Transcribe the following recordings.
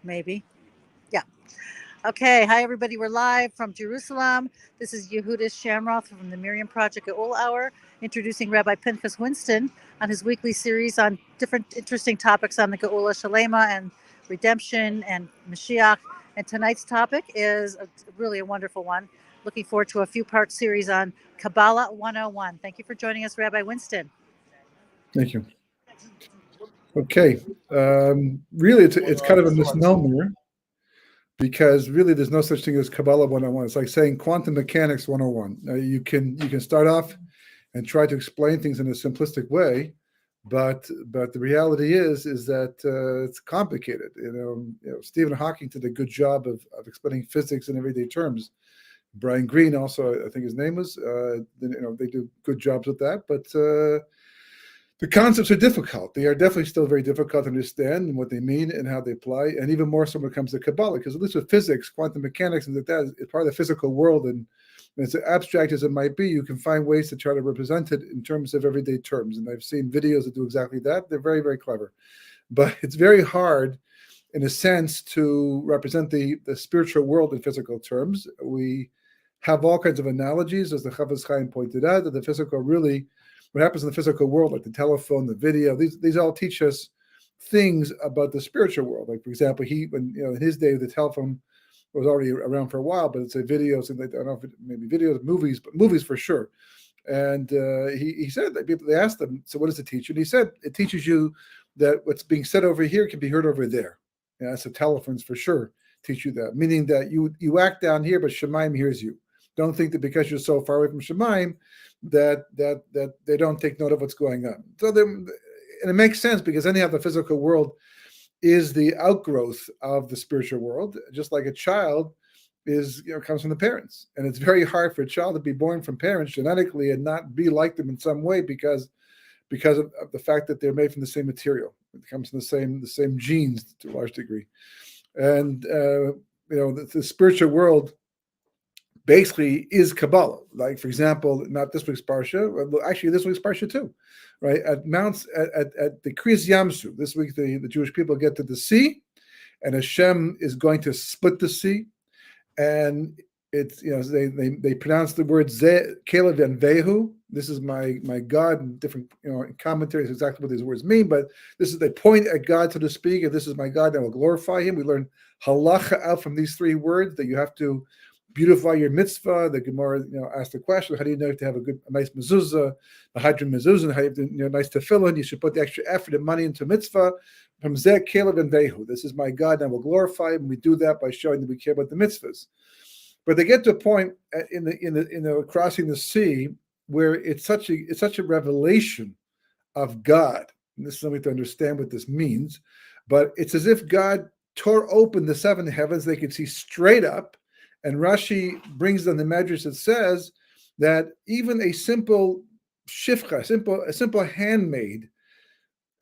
maybe. Yeah. Okay. Hi, everybody. We're live from Jerusalem. This is Yehudis Shamroth from the Miriam Project at Ol Hour, introducing Rabbi Pinchas Winston on his weekly series on different interesting topics on the geula shalema and redemption and Mashiach. And tonight's topic is really a wonderful one. Looking forward to a few-part series on Kabbalah 101. Thank you for joining us, Rabbi Winston. Thank you. Okay. Really, it's kind of a misnomer because really there's no such thing as Kabbalah 101. It's like saying quantum mechanics 101. You can start off and try to explain things in a simplistic way, but the reality is that it's complicated. Stephen Hawking did a good job of explaining physics in everyday terms. Brian Greene also, I think his name was. They do good jobs with that, but the concepts are difficult. They are definitely still very difficult to understand and what they mean and how they apply, and even more so when it comes to Kabbalah, because at least with physics, quantum mechanics, and that is part of the physical world, and as abstract as it might be, you can find ways to try to represent it in terms of everyday terms. And I've seen videos that do exactly that. They're very, very clever. But it's very hard, in a sense, to represent the spiritual world in physical terms. We have all kinds of analogies, as the Chafetz Chaim pointed out, that the physical really, what happens in the physical world, like the telephone, the video, these all teach us things about the spiritual world. Like, for example, in his day, the telephone was already around for a while, but it's a video, so I don't know if it maybe videos, movies, but movies for sure. And he said that they asked him, so what does it teach you? And he said, it teaches you that what's being said over here can be heard over there. Yeah, so telephones for sure teach you that, meaning that you act down here, but Shemaim hears you. Don't think that because you're so far away from Shemaim that they don't take note of what's going on. So and it makes sense because anyhow, the physical world is the outgrowth of the spiritual world, just like a child comes from the parents. And it's very hard for a child to be born from parents genetically and not be like them in some way because of the fact that they're made from the same material. It comes from the same genes to a large degree. And the spiritual world basically is Kabbalah. Like, for example, not this week's Parsha, actually this week's Parsha too, right? At the Kriyas Yamsu, this week the Jewish people get to the sea, and Hashem is going to split the sea, and it's they pronounce the word Kalev and Vehu. This is my God, and different commentaries exactly what these words mean, but they point at God, so to speak, and this is my God, and I will glorify Him. We learn halacha out from these three words that you have to beautify your mitzvah. The Gemara, asked the question: how do you know to have a nice mezuzah, a hadron mezuzah, and how you have to, nice tefillin? You should put the extra effort and money into mitzvah. From Zeh Kalev and Vehu. This is my God, and I will glorify Him. We do that by showing that we care about the mitzvahs. But they get to a point in the crossing the sea where it's such a revelation of God. And this is something to understand what this means. But it's as if God tore open the seven heavens; they could see straight up. And Rashi brings on the Medrash that says that even a simple shifcha, a simple handmaid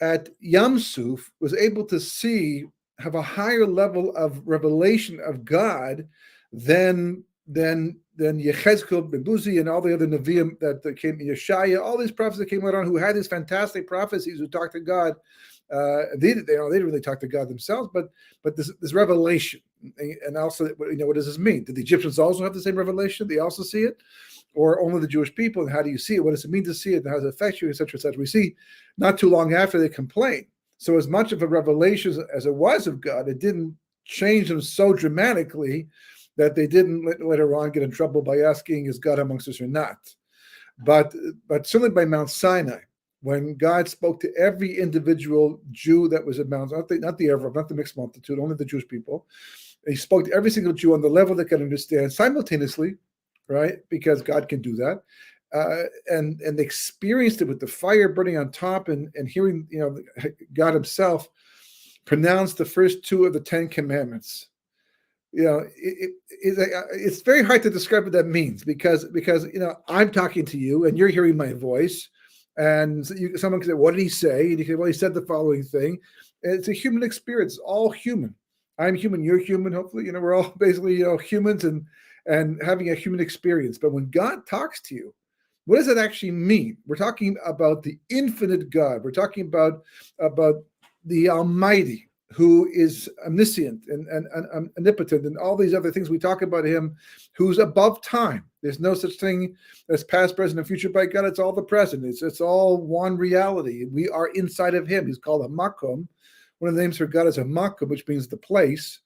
at Yam Suf was able to have a higher level of revelation of God than Yechezkel, Ben Buzi, and all the other Nevi'im that came, Yeshaya, all these prophets that came later on who had these fantastic prophecies who talked to God. They didn't really talk to God themselves, but this revelation, and also what does this mean? Did the Egyptians also have the same revelation? They also see it, or only the Jewish people? And how do you see it? What does it mean to see it? And how does it affect you, etc., etc.? We see not too long after they complain. So as much of a revelation as it was of God, it didn't change them so dramatically that they didn't later on get in trouble by asking, "Is God amongst us or not?" But certainly by Mount Sinai, when God spoke to every individual Jew that was at Mount, not the Arab, not the mixed multitude, only the Jewish people, He spoke to every single Jew on the level that can understand simultaneously, right? Because God can do that, and they experienced it with the fire burning on top, and hearing God Himself pronounce the first two of the 10 Commandments. It's very hard to describe what that means because I'm talking to you and you're hearing my voice, and someone can say, "What did he say?" And you say, "Well, he said the following thing." And it's a human experience, all human. I'm human, you're human. Hopefully, we're all basically humans and having a human experience. But when God talks to you, what does that actually mean? We're talking about the infinite God. We're talking about the Almighty. who is omniscient and omnipotent, and all these other things we talk about him, who's above time. There's no such thing as past, present, and future by God. It's all the present. It's all one reality. We are inside of him. He's called a makom. One of the names for God is a makom, which means the place,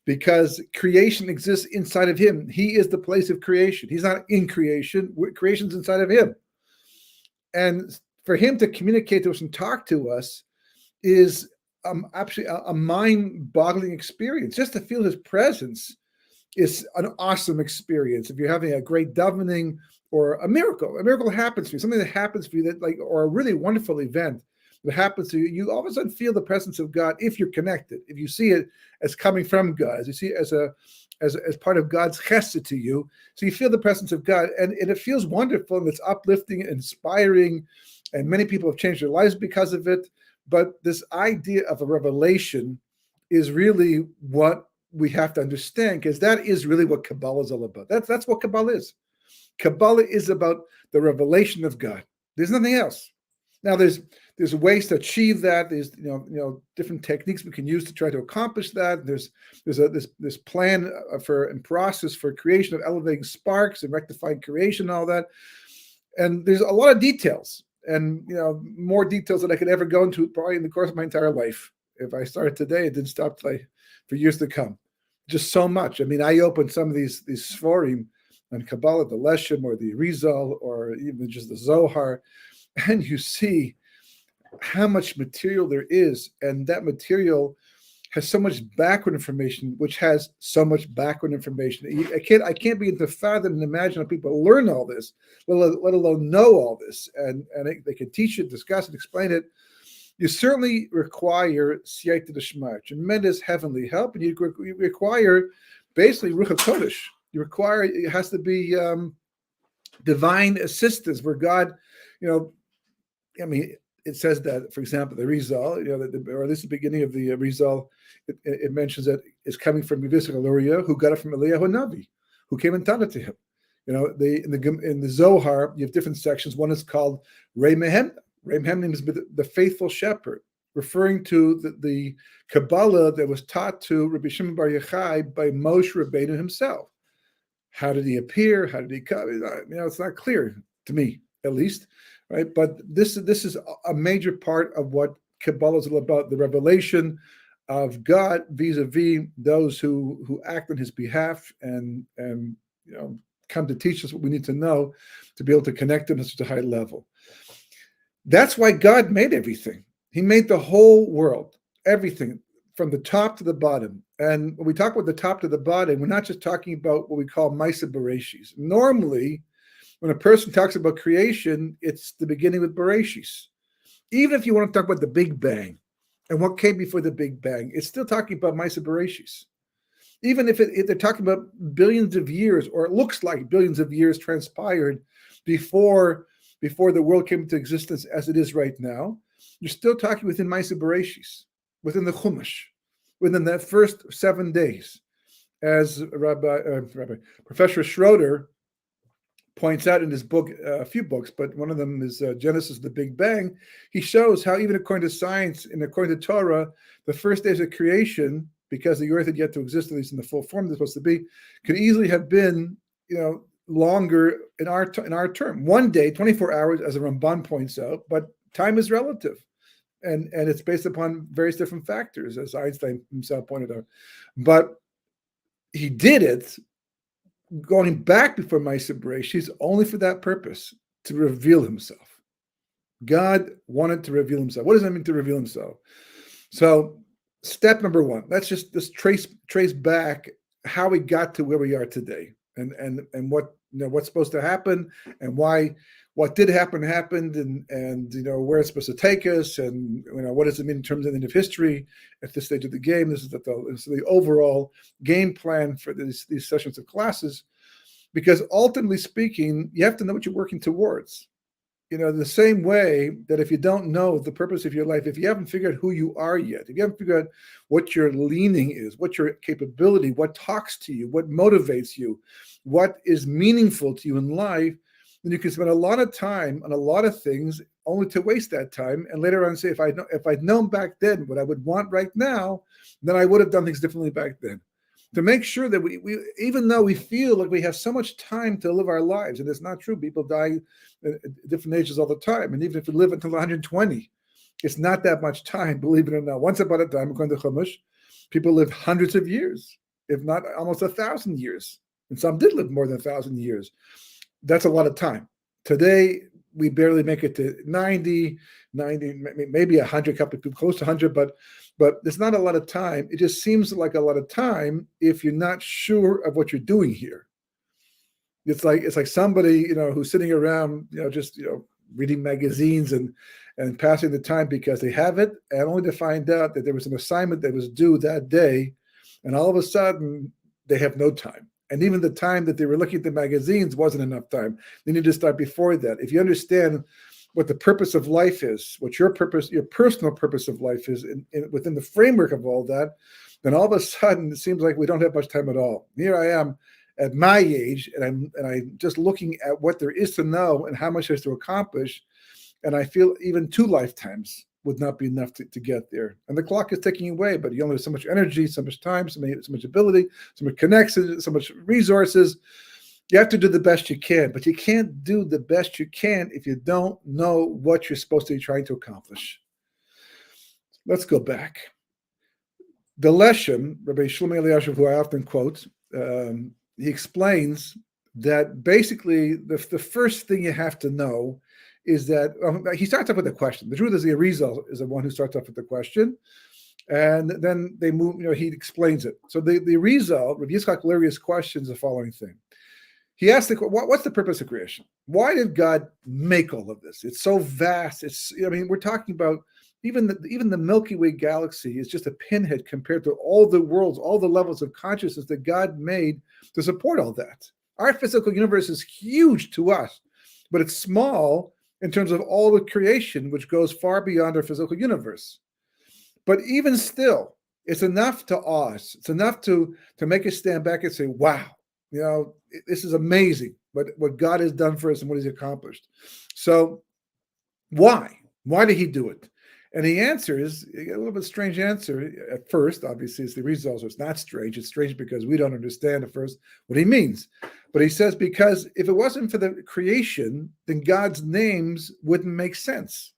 because creation exists inside of him. He is the place of creation. He's not in creation. Creation's inside of him. And for him to communicate to us and talk to us is actually a mind-boggling experience. Just to feel his presence is an awesome experience. If you're having a great davening or a miracle happens to you, something that happens for you that or a really wonderful event that happens to you, you all of a sudden feel the presence of God if you're connected. If you see it as coming from God, as you see it as part of God's chesed to you, so you feel the presence of God, and it feels wonderful, and it's uplifting, inspiring, and many people have changed their lives because of it. But this idea of a revelation is really what we have to understand, because that is really what Kabbalah is all about. That's what Kabbalah is. Kabbalah is about the revelation of God. There's nothing else. Now, there's ways to achieve that. There's different techniques we can use to try to accomplish that. There's this plan and process for creation of elevating sparks and rectifying creation, and all that. And there's a lot of details, and more details than I could ever go into probably in the course of my entire life. If I started today, it didn't stop for years to come. Just so much. I mean, I opened some of these Sforim on Kabbalah, the Leshem or the Rizal, or even just the Zohar, and you see how much material there is, and that material has so much background information, which has so much background information. I can't begin to fathom and imagine how people learn all this, let alone know all this, and they can teach it, discuss it, explain it. You certainly require siyata d'shmaya, tremendous heavenly help, and you require basically ruach hakodesh. It has to be divine assistance, where God, it says that, for example, the Rizal, or at least the beginning of the Rizal, it mentions that it's coming from Yudis Galoria, who got it from Eliyahu Navi, who came and taught it to him. In the Zohar, you have different sections. One is called Rei Mehem. Rei Mehem means the faithful shepherd, referring to the Kabbalah that was taught to Rabbi Shimon Bar Yochai by Moshe Rabbeinu himself. How did he appear? How did he come? It's not clear to me, at least. Right, but this is a major part of what Kabbalah is all about: the revelation of God vis-a-vis those who act on His behalf and come to teach us what we need to know to be able to connect them at such a high level. That's why God made everything. He made the whole world, everything from the top to the bottom. And when we talk about the top to the bottom, we're not just talking about what we call Maisa Bereshis. Normally, when a person talks about creation, it's the beginning with Bereshis. Even if you want to talk about the Big Bang and what came before the Big Bang, it's still talking about Maisa Bereshis. Even if they're talking about billions of years, or it looks like billions of years transpired before the world came into existence as it is right now, you're still talking within Maisa Bereshis, within the Chumash, within that first 7 days. As Professor Schroeder points out in his book, a few books, but one of them is Genesis, the Big Bang. He shows how even according to science and according to Torah, the first days of creation, because the earth had yet to exist, at least in the full form it's supposed to be, could easily have been, longer in our term. 1 day, 24 hours, as the Ramban points out, but time is relative. And it's based upon various different factors, as Einstein himself pointed out. But he did it going back before Maisa Bereshis only for that purpose, to reveal himself. God wanted to reveal himself. What does that mean, to reveal himself? So step number one, let's just trace back how we got to where we are today, and what what's supposed to happen, and why what did happen happened, and where it's supposed to take us, and what does it mean in terms of the end of history at this stage of the game. This is the overall game plan for these sessions of classes, because ultimately speaking, you have to know what you're working towards. The same way that if you don't know the purpose of your life, if you haven't figured out who you are yet, if you haven't figured out what your leaning is, what your capability, what talks to you, what motivates you, what is meaningful to you in life, then you can spend a lot of time on a lot of things only to waste that time. And later on say, if I'd known back then what I would want right now, then I would have done things differently back then. To make sure that we even though we feel like we have so much time to live our lives, and it's not true, people die at different ages all the time. And even if you live until 120, it's not that much time, believe it or not. Once upon a time, according to Chumash, people lived hundreds of years, if not almost 1,000 years. And some did live more than 1,000 years. That's a lot of time. Today, we barely make it to 90, maybe 100, couple close to 100, but it's not a lot of time. It just seems like a lot of time if you're not sure of what you're doing here. It's like somebody, who's sitting around, just reading magazines and passing the time because they have it, and only to find out that there was an assignment that was due that day, and all of a sudden they have no time. And even the time that they were looking at the magazines wasn't enough time. They need to start before that. If you understand what the purpose of life is, what your personal purpose of life is within the framework of all that, then all of a sudden it seems like we don't have much time at all. Here I am at my age, and I'm just looking at what there is to know and how much there's to accomplish, and I feel even 2 lifetimes would not be enough to get there. And the clock is ticking away, but you only have so much energy, so much time, so much ability, so much connections, so much resources. You have to do the best you can, but you can't do the best you can if you don't know what you're supposed to be trying to accomplish. Let's go back. The Leshem, Rabbi Shlomo Eliashiv, who I often quote, he explains that basically the first thing you have to know is that he starts off with a question. The truth is the Arizal is the one who starts off with the question, and then they move. He explains it. So the Arizal, Rabbi Yitzchak Luria's question is the following thing. He asked what's the purpose of creation? Why did God make all of this? It's so vast. We're talking about even the Milky Way galaxy is just a pinhead compared to all the worlds, all the levels of consciousness that God made to support all that. Our physical universe is huge to us, but it's small in terms of all the creation, which goes far beyond our physical universe. But even still, it's enough to awe us. It's enough to make us stand back and say, wow, this is amazing, what God has done for us and what he's accomplished. So why? Why did he do it? And the answer is a little bit strange answer at first. Obviously, it's the result. So it's not strange. It's strange because we don't understand at first what he means. But he says, because if it wasn't for the creation, then God's names wouldn't make sense.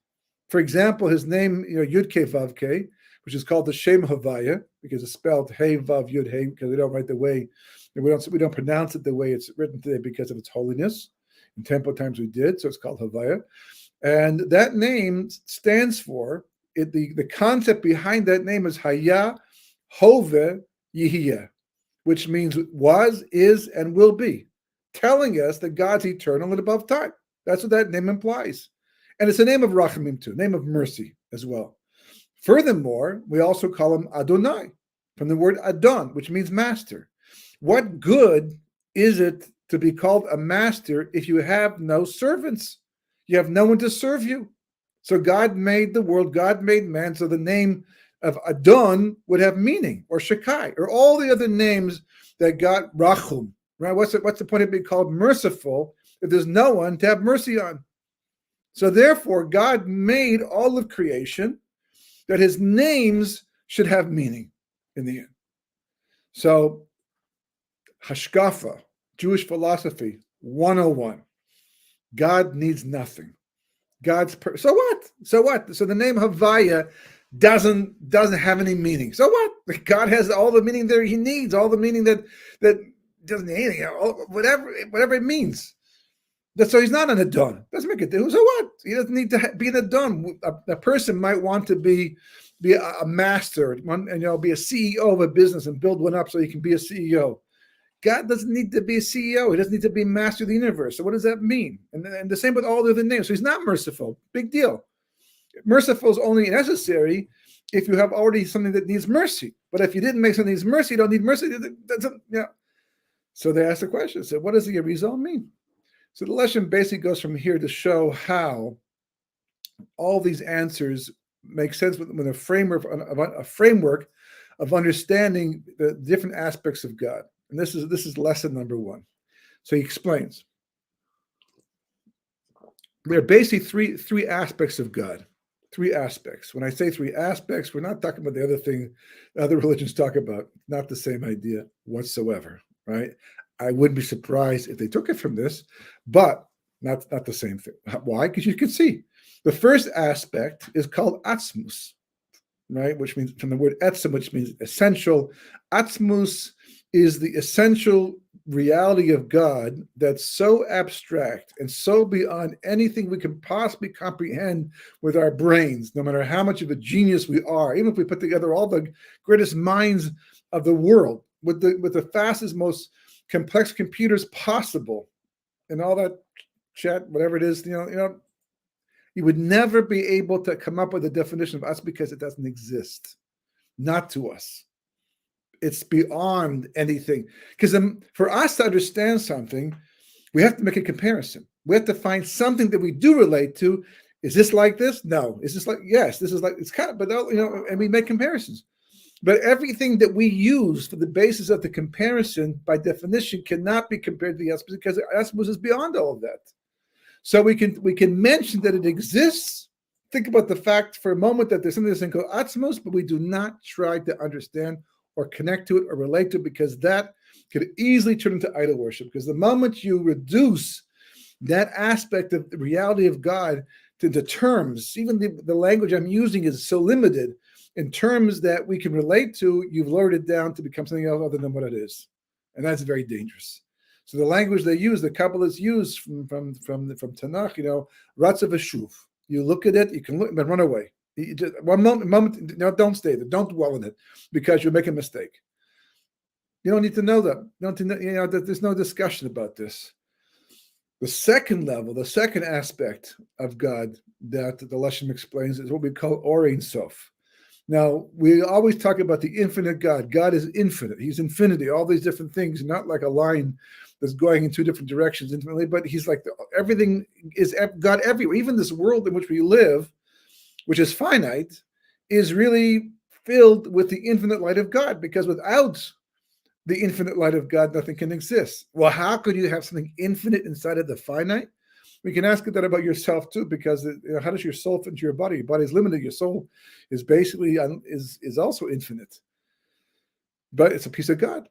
For example, his name, Yud Ke Vav Ke, which is called the Shem Havaya, because it's spelled Hey Vav Yud Hey, because we don't write the way, we don't pronounce it the way it's written today because of its holiness. In temple times we did, so it's called Havaya. And that name stands for, the concept behind that name is Haya Hove Yihiyah, which means was, is, and will be, telling us that God's eternal and above time. That's what that name implies. And it's a name of Rachamim too, name of mercy as well. Furthermore, we also call him Adonai, from the word Adon, which means master. What good is it to be called a master if you have no servants? You have no one to serve you. So God made the world, God made man, so the name of Adon would have meaning, or Shekai, or all the other names that God, Rachum, right? What's the point of being called merciful if there's no one to have mercy on? So therefore, God made all of creation that his names should have meaning in the end. So, Hashkafa, Jewish philosophy, 101. God needs nothing. So what? So the name Havaya doesn't have any meaning. So what? God has all the meaning that he needs, all the meaning that doesn't need anything, whatever it means. So he's not an Adon. Doesn't make it. So what? He doesn't need to be an Adon. A person might want to be a master and be a CEO of a business and build one up so he can be a CEO. God doesn't need to be a CEO. He doesn't need to be master of the universe. So what does that mean? And the same with all the other names. So he's not merciful. Big deal. Merciful is only necessary if you have already something that needs mercy. But if you didn't make something that needs mercy, you don't need mercy. So they asked the question. So what does the result mean? So the lesson basically goes from here to show how all these answers make sense with a framework of understanding the different aspects of God. And this is lesson number 1. So he explains. There are basically three aspects of God. Three aspects. When I say three aspects, we're not talking about the other thing other religions talk about. Not the same idea whatsoever, right? I wouldn't be surprised if they took it from this, but not the same thing. Why? Because you can see the first aspect is called atzmus, right? Which means from the word etzem, which means essential. Atzmus is the essential reality of God that's so abstract and so beyond anything we can possibly comprehend with our brains, no matter how much of a genius we are, even if we put together all the greatest minds of the world with the fastest, most complex computers possible and all that chat, whatever it is, you would never be able to come up with a definition of us because it doesn't exist. Not to us. It's beyond anything. Because for us to understand something, we have to make a comparison. We have to find something that we do relate to. Is this like this? No. Is this like, yes, this is like, it's kind of, but and we make comparisons. But everything that we use for the basis of the comparison, by definition, cannot be compared to the Esmus because the Esmus is beyond all of that. So we can mention that it exists. Think about the fact for a moment that there's something that's called Atzmos, but we do not try to understand or connect to it or relate to it because that could easily turn into idol worship. Because the moment you reduce that aspect of the reality of God to the terms, even the language I'm using is so limited in terms that we can relate to, you've lowered it down to become something else other than what it is. And that's very dangerous. So the language they use, the Kabbalists use from Tanakh, Ratzav Veshuv. You look at it, you can look, but run away. You just, one moment, don't stay there. Don't dwell in it because you'll make a mistake. You don't need to know that. You don't need to know, that there's no discussion about this. The second level, the second aspect of God that the Leshem explains is what we call Or Ein Sof. Now, we always talk about the infinite God. God is infinite. He's infinity, all these different things, not like a line that's going in two different directions infinitely, but he's like everything is God everywhere. Even this world in which we live, which is finite, is really filled with the infinite light of God, because without the infinite light of God, nothing can exist. Well, how could you have something infinite inside of the finite? We can ask that about yourself too, because how does your soul fit into your body? Your body is limited. Your soul is basically is also infinite, but it's a piece of God.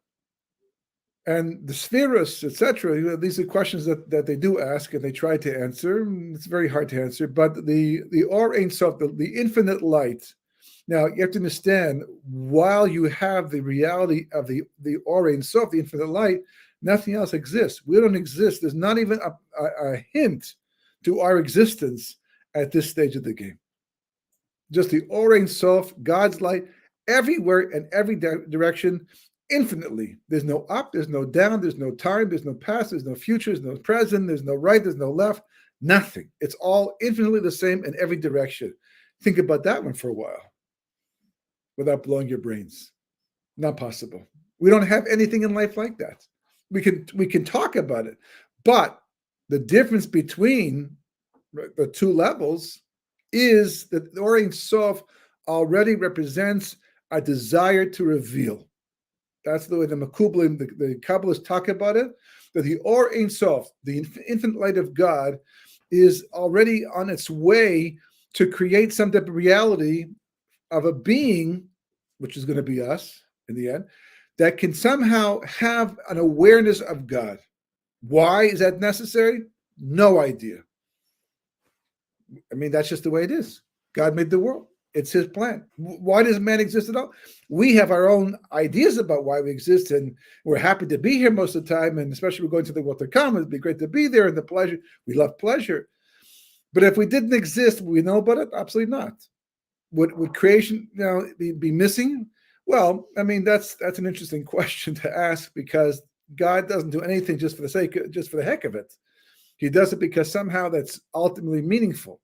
And the spheres, etc. These are questions that they do ask and they try to answer. It's very hard to answer, but the Or Ein Sof, the infinite light. Now you have to understand, while you have the reality of the Or Ein Sof, the infinite light, nothing else exists. We don't exist. There's not even a hint to our existence at this stage of the game. Just the Or Ein Sof, God's light, everywhere in every direction, infinitely. There's no up, there's no down, there's no time, there's no past, there's no future, there's no present, there's no right, there's no left, nothing. It's all infinitely the same in every direction. Think about that one for a while without blowing your brains. Not possible. We don't have anything in life like that. We can talk about it, but the difference between the two levels is that the Or Ein Sof already represents a desire to reveal. That's the way the Makublim, the Kabbalists talk about it, that the Or Ein Sof, the infinite light of God, is already on its way to create some type of reality of a being, which is going to be us in the end, that can somehow have an awareness of God. Why is that necessary? No idea. I mean, that's just the way it is. God made the world. It's his plan. Why does man exist at all? We have our own ideas about why we exist, and we're happy to be here most of the time, and especially we're going to the world to come. It'd be great to be there, and the pleasure. We love pleasure. But if we didn't exist, would we know about it? Absolutely not. Would creation be missing? Well, I mean, that's an interesting question to ask, because God doesn't do anything just for the heck of it. He does it because somehow that's ultimately meaningful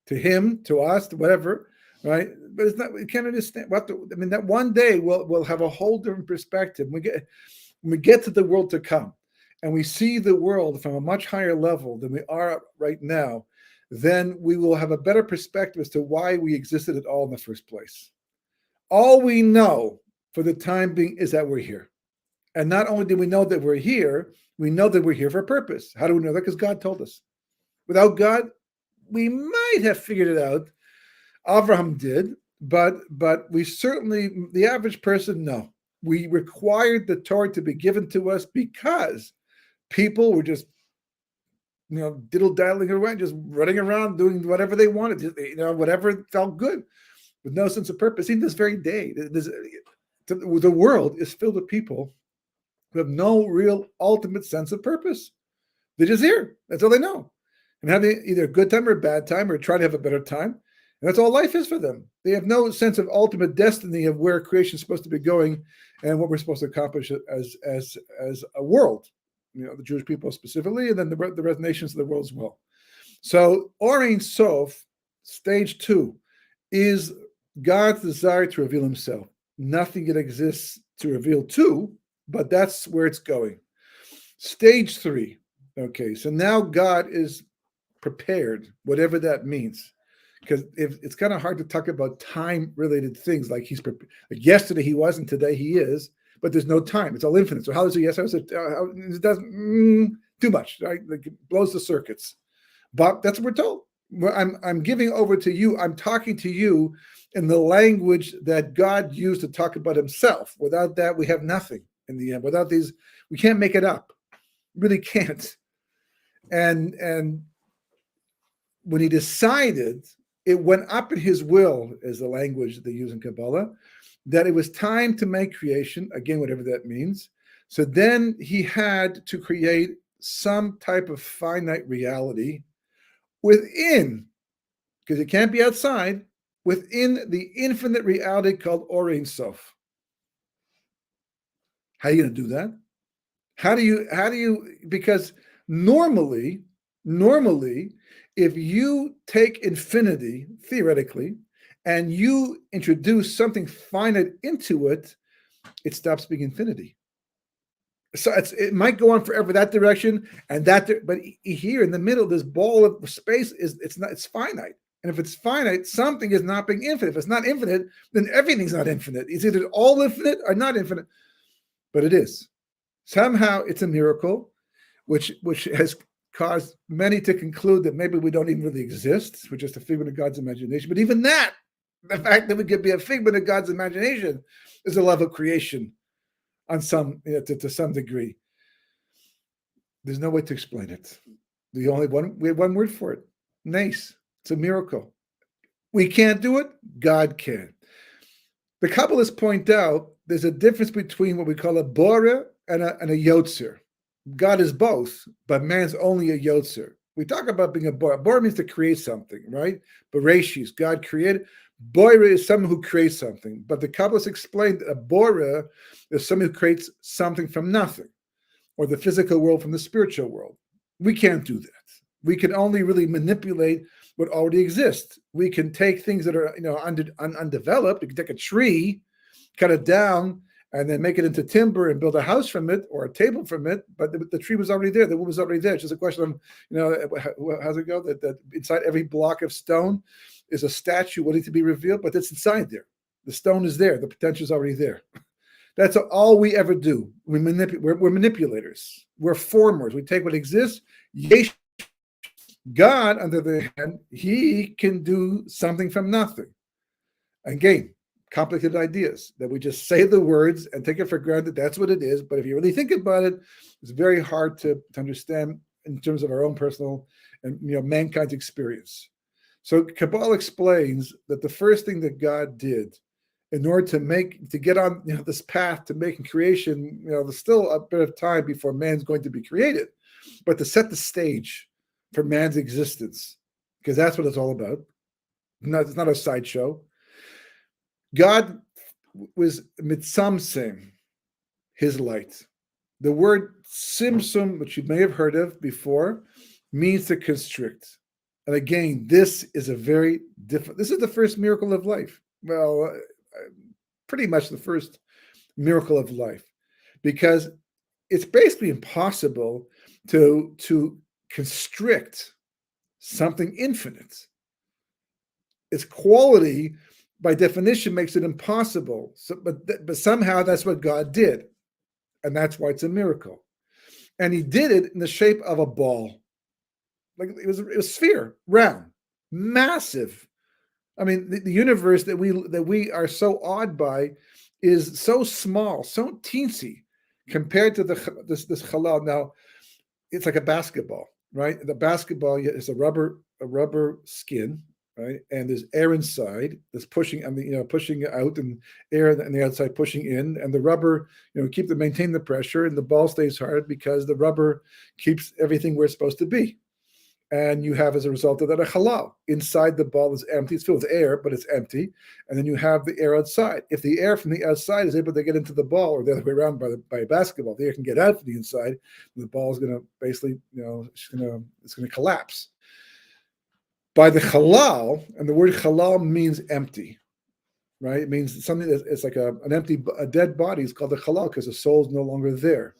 to him, to us, to whatever. Right, but it's not. We can't understand that one day we'll have a whole different perspective. When we get to the world to come, and we see the world from a much higher level than we are right now, then we will have a better perspective as to why we existed at all in the first place. All we know for the time being is that we're here, and not only do we know that we're here, we know that we're here for a purpose. How do we know that? Because God told us. Without God, we might have figured it out. Abraham did, but we certainly, the average person, no. We required the Torah to be given to us because people were just, diddle-daddling around, just running around, doing whatever they wanted, whatever felt good, with no sense of purpose. Even this very day, the world is filled with people who have no real ultimate sense of purpose. They're just here. That's all they know. And having either a good time or a bad time, or try to have a better time. And that's all life is for them. They have no sense of ultimate destiny of where creation is supposed to be going and what we're supposed to accomplish as a world. The Jewish people specifically, and then the rest nations of the world as well. So, Or Ein Sof, stage 2, is God's desire to reveal himself. Nothing that exists to reveal to, but that's where it's going. Stage 3. Okay, so now God is prepared, whatever that means. Because it's kind of hard to talk about time-related things like he's prepared. Like yesterday he wasn't, today he is. But there's no time. It's all infinite. So how is it? Yes, it doesn't too much. Right? Like it blows the circuits. But that's what we're told. I'm giving over to you. I'm talking to you in the language that God used to talk about himself. Without that, we have nothing in the end. Without these, we can't make it up. Really can't. And when he decided, it went up in his will, is the language that they use in Kabbalah, that it was time to make creation, again, whatever that means. So then he had to create some type of finite reality within, because it can't be outside, within the infinite reality called Or Ein Sof. How are you going to do that? How do you, because normally, if you take infinity, theoretically, and you introduce something finite into it, it stops being infinity. So it might go on forever that direction and that, but here in the middle, this ball of space it's finite. And if it's finite, something is not being infinite. If it's not infinite, then everything's not infinite. It's either all infinite or not infinite, but it is. Somehow it's a miracle, which has caused many to conclude that maybe we don't even really exist. We're just a figment of God's imagination. But even that, the fact that we could be a figment of God's imagination, is a level of creation on some, to some degree. There's no way to explain it. We have one word for it: nace. It's a miracle. We can't do it. God can. The Kabbalists point out there's a difference between what we call a bore and a yotzer. God is both, but man's only a yotzer. We talk about being a bore. Bore means to create something, right? Bereshis, God created. Boira is someone who creates something. But the Kabbalists explained that a bora is someone who creates something from nothing, or the physical world from the spiritual world. We can't do that. We can only really manipulate what already exists. We can take things that are undeveloped. You can take a tree, cut it down, and then make it into timber and build a house from it or a table from it. But the tree was already there. The wood was already there. It's just a question of, how's it go? That inside every block of stone is a statue waiting to be revealed, but it's inside there. The stone is there. The potential is already there. That's all we ever do. We're manipulators. We're formers. We take what exists. God, on the other hand, he can do something from nothing. Again, complicated ideas that we just say the words and take it for granted. That's what it is. But if you really think about it, it's very hard to understand in terms of our own personal and mankind's experience. So Kabbalah explains that the first thing that God did in order to get on this path to making creation, there's still a bit of time before man's going to be created, but to set the stage for man's existence, because that's what it's all about. It's not a sideshow. God was mitzamsem, his light. The word simsum, which you may have heard of before, means to constrict. And again, this is this is the first miracle of life. Well, pretty much the first miracle of life, because it's basically impossible to constrict something infinite. Its quality, by definition, makes it impossible. But somehow that's what God did, and that's why it's a miracle. And he did it in the shape of a ball. Like it was a sphere, round. massive. I mean, the universe that we are so awed by is so small, so teensy compared to this halal. Now, it's like a basketball, right? The basketball is a rubber skin, right? And there's air inside that's pushing, pushing out, and air on the outside pushing in, and the rubber, maintain the pressure, and the ball stays hard because the rubber keeps everything where it's supposed to be. And you have, as a result of that, a halal. Inside the ball is empty. It's filled with air, but it's empty. And then you have the air outside. If the air from the outside is able to get into the ball, or the other way around by a basketball, the air can get out from the inside, and the ball is going to basically, it's going to collapse. By the halal, and the word halal means empty, right? It means something it's like a dead body is called a halal because the soul is no longer there.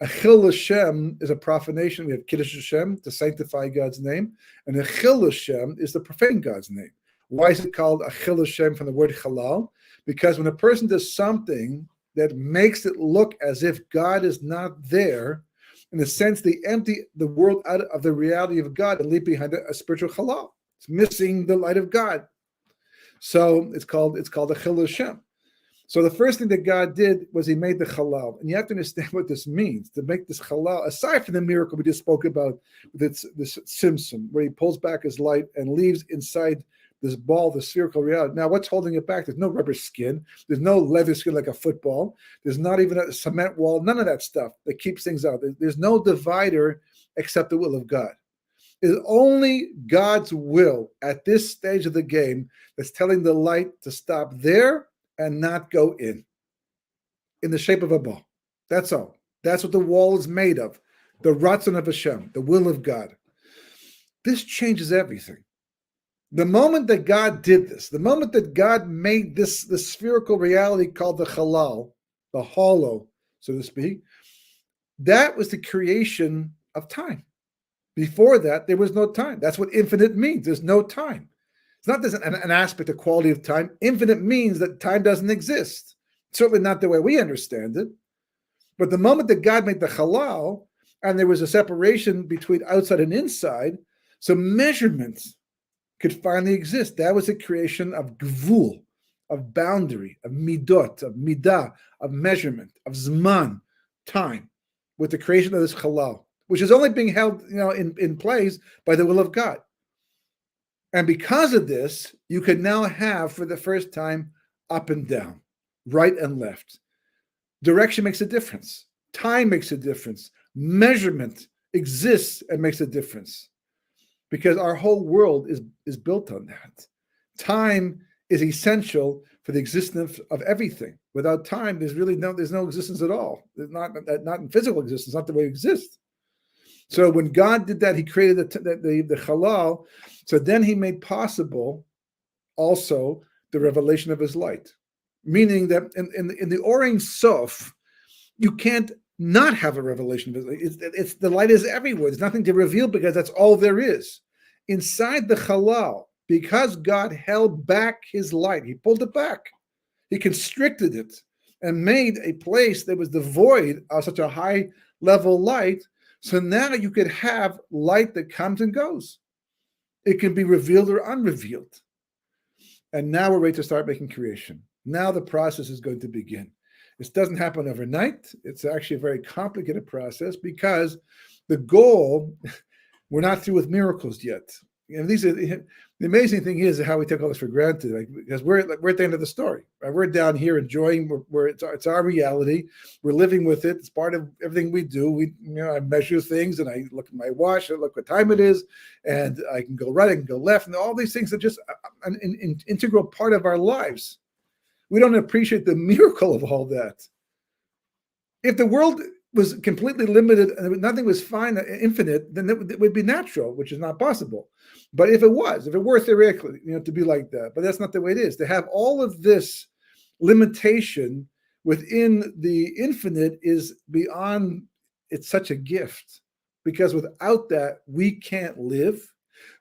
A chil Hashem is a profanation. We have Kiddush Hashem to sanctify God's name, and a chil Hashem is to profane God's name. Why is it called a chil Hashem from the word halal? Because when a person does something that makes it look as if God is not there, in a sense, they empty the world out of the reality of God and leave behind a spiritual halal. It's missing the light of God. So it's called a chil Hashem. So the first thing that God did was he made the halal. And you have to understand what this means, to make this halal, aside from the miracle we just spoke about with this Simpson, where he pulls back his light and leaves inside this ball, the spherical reality. Now, what's holding it back? There's no rubber skin. There's no leather skin like a football. There's not even a cement wall, none of that stuff that keeps things out. There's no divider except the will of God. It's only God's will at this stage of the game that's telling the light to stop there and not go in the shape of a ball. That's all. That's what the wall is made of. The ratzon of Hashem, the will of God. This changes everything. The moment that God did this, the moment that God made this spherical reality called the halal, the hollow, so to speak, that was the creation of time. Before that, there was no time. That's what infinite means. There's no time. It's not there's an aspect of quality of time. Infinite means that time doesn't exist. Certainly not the way we understand it. But the moment that God made the halal, and there was a separation between outside and inside, so measurements could finally exist. That was the creation of gvul, of boundary, of midot, of midah, of measurement, of zman, time, with the creation of this halal, which is only being held, in place by the will of God. And because of this, you can now have, for the first time, up and down, right and left. Direction makes a difference. Time makes a difference. Measurement exists and makes a difference. Because our whole world is built on that. Time is essential for the existence of everything. Without time, there's no existence at all. There's not in physical existence, not the way it exists. So when God did that, he created the halal. So then he made possible also the revelation of his light. Meaning that in the Or Ein Sof, you can't not have a revelation of his light. It's the light is everywhere. There's nothing to reveal because that's all there is. Inside the halal, because God held back his light, he pulled it back. He constricted it and made a place that was devoid of such a high level light. So now you could have light that comes and goes. It can be revealed or unrevealed. And now we're ready to start making creation. Now the process is going to begin. This doesn't happen overnight. It's actually a very complicated process because the goal, we're not through with miracles yet. These are the amazing thing is how we take all this for granted, because we're at the end of the story. Right? We're down here enjoying. It's our reality. We're living with it. It's part of everything we do. I measure things, and I look at my watch. I look what time it is, and I can go right. I can go left, and all these things are just an integral part of our lives. We don't appreciate the miracle of all that. If the world was completely limited and nothing was infinite, then it would be natural, which is not possible. But if it were theoretically, to be like that, but that's not the way it is. To have all of this limitation within the infinite is beyond, it's such a gift, because without that, we can't live.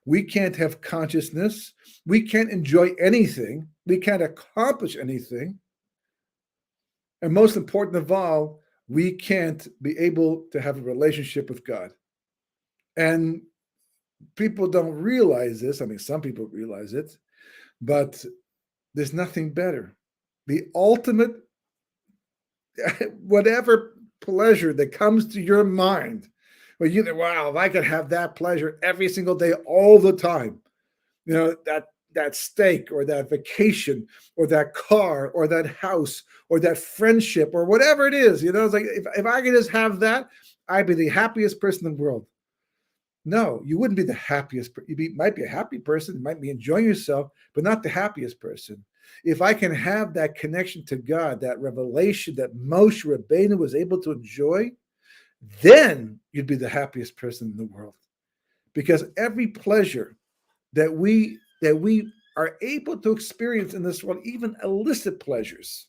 We can't have consciousness. We can't enjoy anything. We can't accomplish anything. And most important of all, we can't be able to have a relationship with God. And people don't realize this. I mean, some people realize it, but there's nothing better. The ultimate, whatever pleasure that comes to your mind, where you think, wow, if I could have that pleasure every single day, all the time, that steak or that vacation or that car or that house or that friendship or whatever it is, it's like, if I could just have that, I'd be the happiest person in the world. No, you wouldn't be the happiest. You might be a happy person, you might be enjoying yourself, but not the happiest person. If I can have that connection to God, that revelation that Moshe Rabbeinu was able to enjoy, then you'd be the happiest person in the world. Because every pleasure that we are able to experience in this world, even illicit pleasures,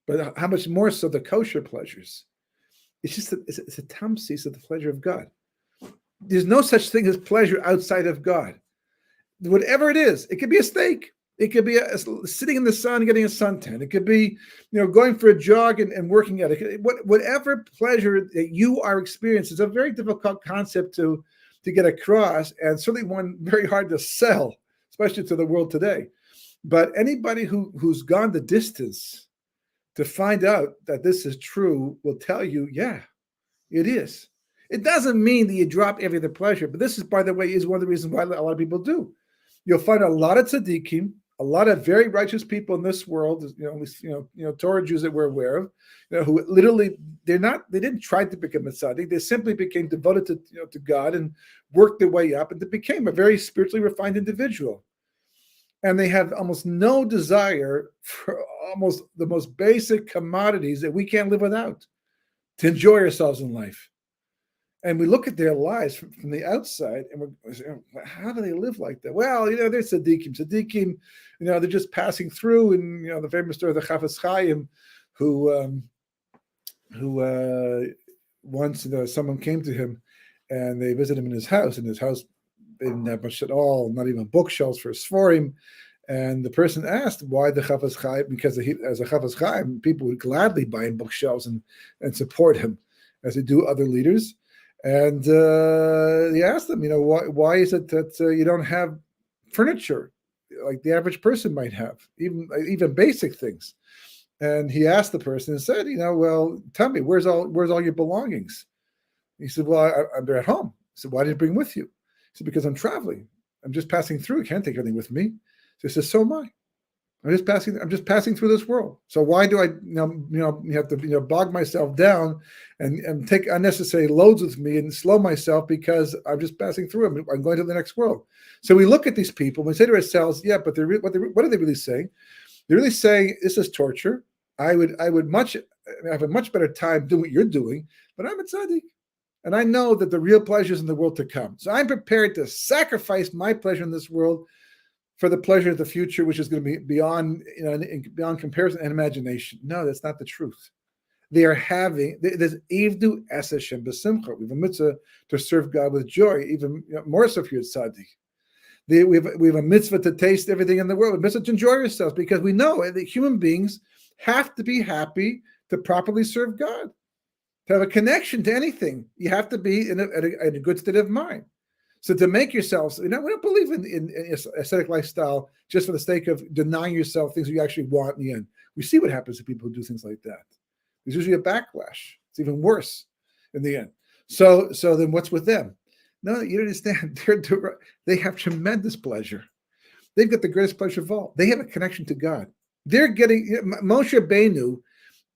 but how much more so the kosher pleasures, it's a tamsis of the pleasure of God. There's no such thing as pleasure outside of God. Whatever it is, it could be a steak. It could be sitting in the sun, getting a suntan. It could be, going for a jog and working at it. Whatever pleasure that you are experiencing is a very difficult concept to get across, and certainly one very hard to sell, especially to the world today. But anybody who's gone the distance to find out that this is true will tell you, yeah, it is. It doesn't mean that you drop every other pleasure, but this is, by the way, is one of the reasons why a lot of people do. You'll find a lot of tzaddikim, a lot of very righteous people in this world, Torah Jews that we're aware of, who literally they didn't try to become a tzaddik. They simply became devoted to God and worked their way up, and they became a very spiritually refined individual. And they have almost no desire for almost the most basic commodities that we can't live without, to enjoy ourselves in life. And we look at their lives from the outside, and we're saying, how do they live like that? Well, they're tzaddikim. Tzaddikim, they're just passing through. And the famous story of the Chafetz Chaim, who once someone came to him, and they visited him in his house. In his house, they didn't have much at all, not even bookshelves for Sforim. And the person asked why the Chafetz Chaim, because as a Chafetz Chaim, people would gladly buy him bookshelves and support him, as they do other leaders. And he asked them, why is it that you don't have furniture like the average person might have, even basic things? And he asked the person and said, well, tell me, where's all your belongings? He said, well, they're at home. He said, why did you bring with you? He said, because I'm traveling. I'm just passing through. I can't take anything with me. So he says, so am I. I'm just passing through this world. So why do I, have to, bog myself down and take unnecessary loads with me and slow myself because I'm just passing through. I'm going to the next world. So we look at these people, we say to ourselves, yeah, but what are they really saying? They're really saying this is torture. I have a much better time doing what you're doing, but I'm a tzaddik. And I know that the real pleasure is in the world to come. So I'm prepared to sacrifice my pleasure in this world for the pleasure of the future, which is going to be beyond comparison and imagination. No, that's not the truth. They are there's Ivdu Es Hashem B'Simcha. We have a mitzvah to serve God with joy, even more so if you're a tzaddik. We have a mitzvah to taste everything in the world, a mitzvah to enjoy yourselves, because we know that human beings have to be happy to properly serve God. To have a connection to anything, you have to be in a good state of mind. So to make yourselves, we don't believe in aesthetic lifestyle just for the sake of denying yourself things you actually want in the end. We see what happens to people who do things like that. There's usually a backlash. It's even worse in the end. So then what's with them? No, you don't understand. They have tremendous pleasure. They've got the greatest pleasure of all. They have a connection to God. They're getting Moshe Rabbeinu.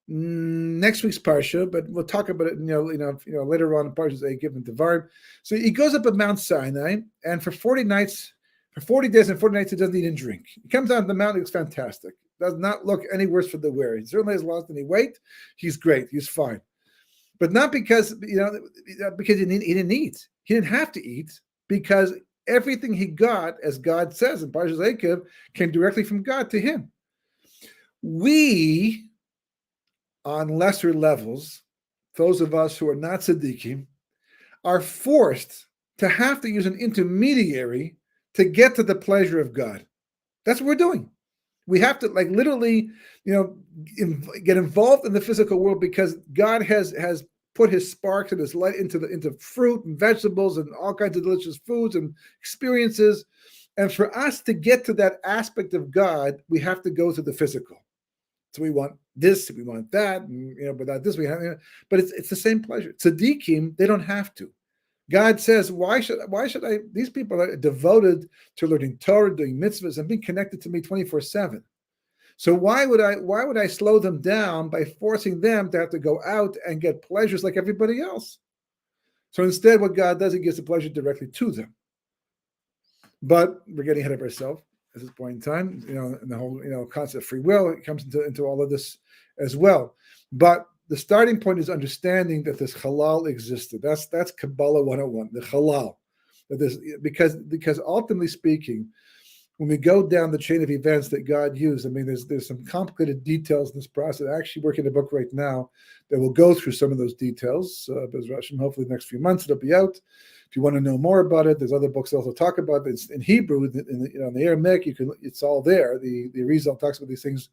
Next week's parsha, but we'll talk about it. Later on in Parshas Eikev and Devarim. So he goes up at Mount Sinai, and for 40 days and 40 nights, he doesn't eat and drink. He comes down the mountain. He looks fantastic. Does not look any worse for the wear. He certainly has lost any weight. He's great. He's fine, but not because because he didn't eat. He didn't have to eat because everything he got, as God says in Parshas Eikev, came directly from God to him. We, on lesser levels, those of us who are not tzaddikim, are forced to have to use an intermediary to get to the pleasure of God. That's what we're doing. We have to literally, get involved in the physical world because God has put his sparks and his light into fruit and vegetables and all kinds of delicious foods and experiences. And for us to get to that aspect of God, we have to go to the physical. So we want this, we want that, and without this we have. But it's the same pleasure. Tzaddikim, they don't have to. God says, why should I? These people are devoted to learning Torah, doing mitzvahs, and being connected to me 24/7. So why would I slow them down by forcing them to have to go out and get pleasures like everybody else? So instead, what God does, He gives the pleasure directly to them. But we're getting ahead of ourselves at this point in time. And the whole concept of free will, it comes into all of this as well. But the starting point is understanding that this halal existed. That's Kabbalah 101, the halal. Because ultimately speaking, when we go down the chain of events that God used, there's some complicated details in this process. I'm actually working a book right now that will go through some of those details. Hopefully the next few months it'll be out. If you want to know more about it, there's other books that also talk about it. It's in Hebrew, in the Aramaic, it's all there. The Arizal talks about these things,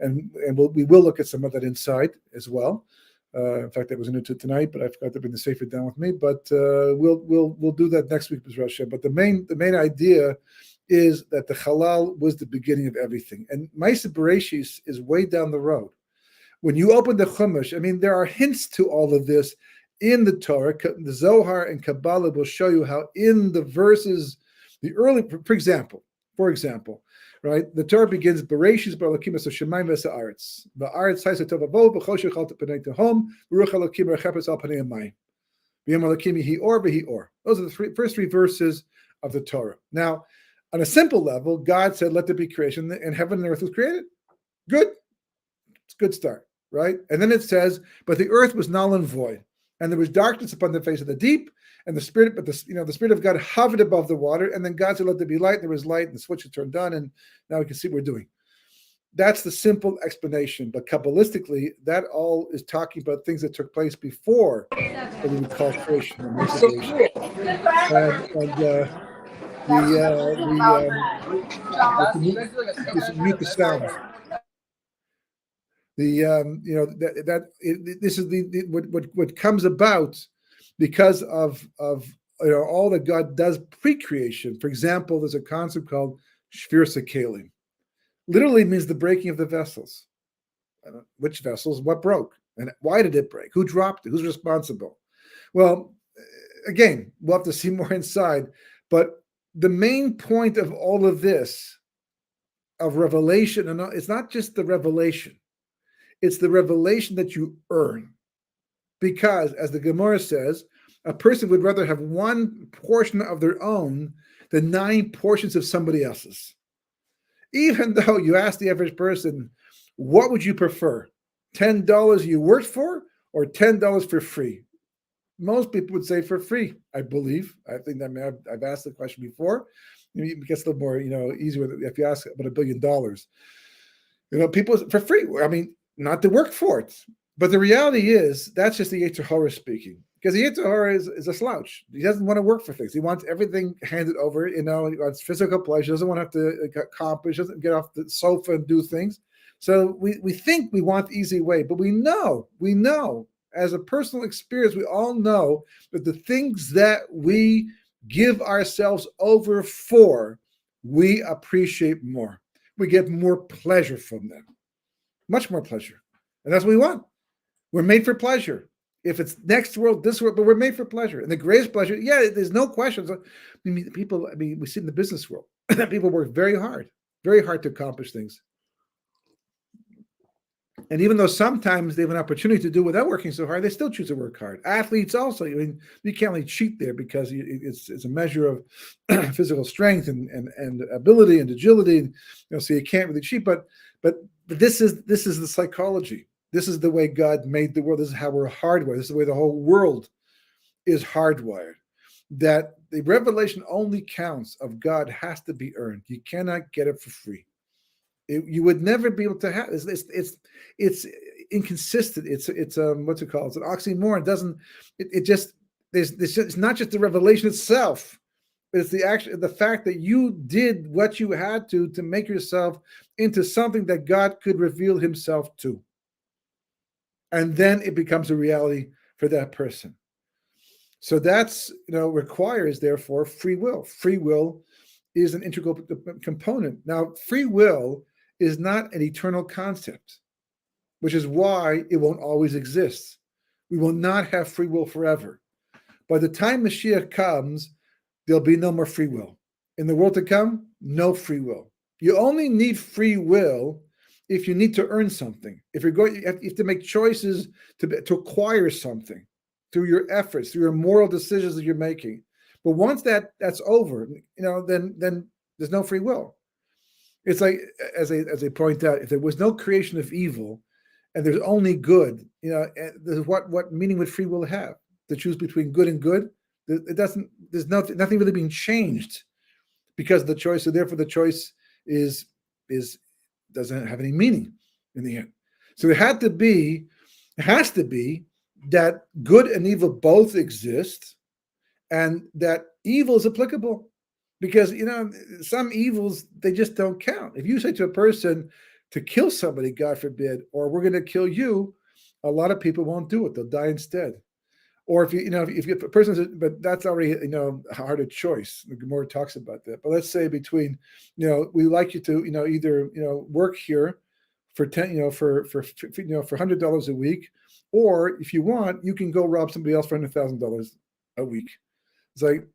and we will look at some of that inside as well. In fact, I was into it tonight, but I forgot to bring the sefer down with me. But we'll do that next week, Russia. But the main idea is that the halal was the beginning of everything, and Ma'aseh Bereshis is way down the road. When you open the Chumash, there are hints to all of this in the Torah. The Zohar and Kabbalah will show you how in the verses, the early, for example, right? The Torah begins, Bereshis bara Elokim es hashamayim v'es ha'aretz. V'aretz ha'isa tovavo v'choshech al t'panei tehom v'ruach Elokim rechepes al panei hamayim. V'yom Elokim yehi or v'hi or. Those are the first three verses of the Torah. Now, on a simple level, God said, let there be creation, and heaven and earth was created. Good. It's a good start, right? And then it says, but the earth was null and void, and there was darkness upon the face of the deep, and the Spirit of God hovered above the water, and then God said, let there be light, and there was light, and the switch was turned on, and now we can see what we're doing. That's the simple explanation, but Kabbalistically, that all is talking about things that took place before what we would call creation. And mute the sound. This is what comes about because of all that God does pre-creation. For example, there's a concept called Shviras HaKelim. Literally means the breaking of the vessels. Which vessels? What broke? And why did it break? Who dropped it? Who's responsible? Well, again, we'll have to see more inside. But the main point of all of this, of revelation, and it's not just the revelation. It's the revelation that you earn. Because, as the Gemara says, a person would rather have one portion of their own than 9 portions of somebody else's. Even though you ask the average person, what would you prefer? $10 you worked for or $10 for free? Most people would say for free, I believe. I think that I've asked the question before. It gets a little more, easier if you ask about $1 billion. People for free. Not to work for it. But the reality is that's just the Yetzer Hara speaking. Because the Yetzer Hara is a slouch. He doesn't want to work for things. He wants everything handed over. He wants physical pleasure. He doesn't want to have to accomplish. Doesn't get off the sofa and do things. So we think we want the easy way, but we know as a personal experience, we all know that the things that we give ourselves over for, we appreciate more. We get more pleasure from them, much more pleasure, and that's what we want. We're made for pleasure. If it's next world, this world, but we're made for pleasure. And the greatest pleasure, there's no question. We see in the business world, people work very hard to accomplish things. And even though sometimes they have an opportunity to do without working so hard, they still choose to work hard. Athletes also, you can't really cheat there because it's a measure of physical strength and ability and agility. So you can't really cheat. But this is the psychology. This is the way God made the world. This is how we're hardwired. This is the way the whole world is hardwired. That the revelation only counts of God has to be earned. You cannot get it for free. You would never be able to have. It's inconsistent. It's what's it called? It's an oxymoron. It's not just the revelation itself. It's the fact that you did what you had to make yourself into something that God could reveal Himself to. And then it becomes a reality for that person. So that's, requires, therefore, free will. Free will is an integral component. Now, free will is not an eternal concept, which is why it won't always exist. We will not have free will forever. By the time Mashiach comes, there'll be no more free will. In the world to come, no free will. You only need free will if you need to earn something. If you're going, you have to make choices to acquire something through your efforts, through your moral decisions that you're making. But once that's over, then there's no free will. It's like, as they point out, if there was no creation of evil and there's only good, what meaning would free will have? To choose between good and good? It doesn't. There's nothing really being changed because of the choice. So therefore, the choice is doesn't have any meaning in the end. So it has to be that good and evil both exist, and that evil is applicable. Because some evils, they just don't count. If you say to a person to kill somebody, God forbid, or we're going to kill you, a lot of people won't do it. They'll die instead. Or if a person says, but that's already a harder choice. The Gemara talks about that. But let's say between, we like you to either work here for for $100 a week, or if you want, you can go rob somebody else for $100,000 a week. It's like,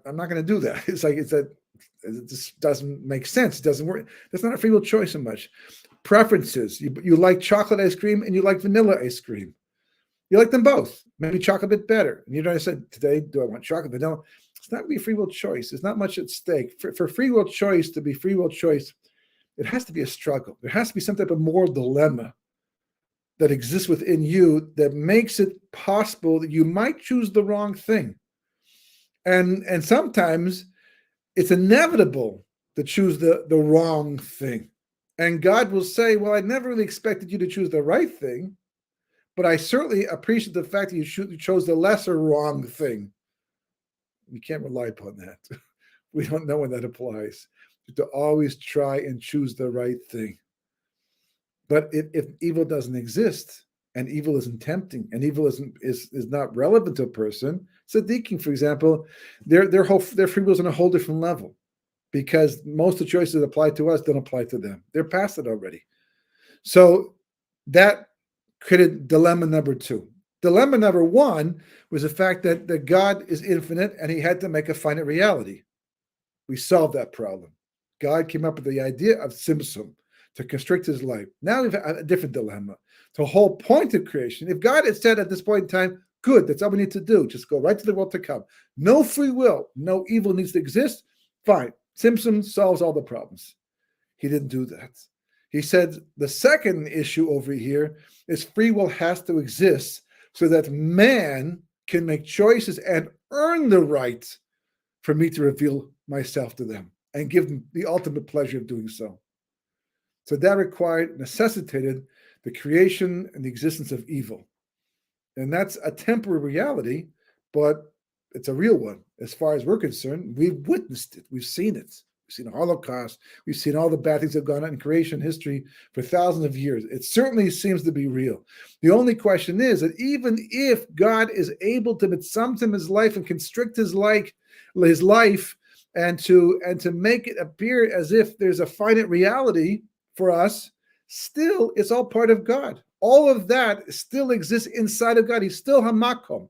I'm not going to do that. It's like it just doesn't make sense. It doesn't work. That's not a free will choice so much. Preferences. You like chocolate ice cream and you like vanilla ice cream. You like them both. Maybe chocolate a bit better. And I said, today, do I want chocolate, vanilla? It's not really a free will choice. There's not much at stake. For free will choice to be free will choice, it has to be a struggle. There has to be some type of moral dilemma that exists within you that makes it possible that you might choose the wrong thing. And sometimes it's inevitable to choose the wrong thing. And God will say, well, I never really expected you to choose the right thing, but I certainly appreciate the fact that you chose the lesser wrong thing. You can't rely upon that. We don't know when that applies. To always try and choose the right thing. But if evil doesn't exist, and evil isn't tempting, and evil is not relevant to a person, tzaddikim, for example, their free will is on a whole different level, because most of the choices that apply to us don't apply to them. They're past it already. So that created dilemma number 2. Dilemma number 1 was the fact that God is infinite and he had to make a finite reality. We solved that problem. God came up with the idea of Tzimtzum to constrict his life. Now we've a different dilemma. The whole point of creation, if God had said at this point in time, good, that's all we need to do, just go right to the world to come. No free will, no evil needs to exist, fine. Tzimtzum solves all the problems. He didn't do that. He said the second issue over here is free will has to exist so that man can make choices and earn the right for me to reveal myself to them and give them the ultimate pleasure of doing so. So that necessitated the creation and the existence of evil. And that's a temporary reality, but it's a real one. As far as we're concerned, we've witnessed it. We've seen it. We've seen the Holocaust. We've seen all the bad things that have gone on in creation history for thousands of years. It certainly seems to be real. The only question is that even if God is able to mitzamtzem his life and constrict his life and to make it appear as if there's a finite reality for us, still it's all part of God. All of that still exists inside of God. He's still hamakom.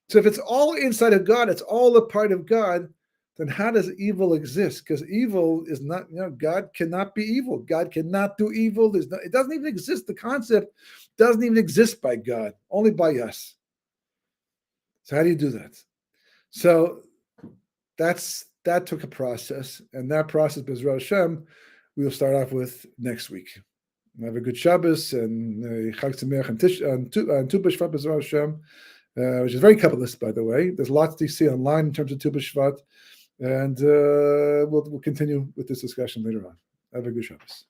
So if it's all inside of God, it's all a part of God, then how does evil exist? Because evil is not, God cannot be evil. God cannot do evil. It doesn't even exist. The concept doesn't even exist by God, only by us. So how do you do that? So that took a process, and that process, B'ezras Hashem, we will start off with next week. Have a good Shabbos and Chag Sameach and Tu B'Shvat B'ezras Hashem, which is very Kabbalist, by the way. There's lots to see online in terms of Tu B'Shvat. And we'll continue with this discussion later on. Have a good Shabbos.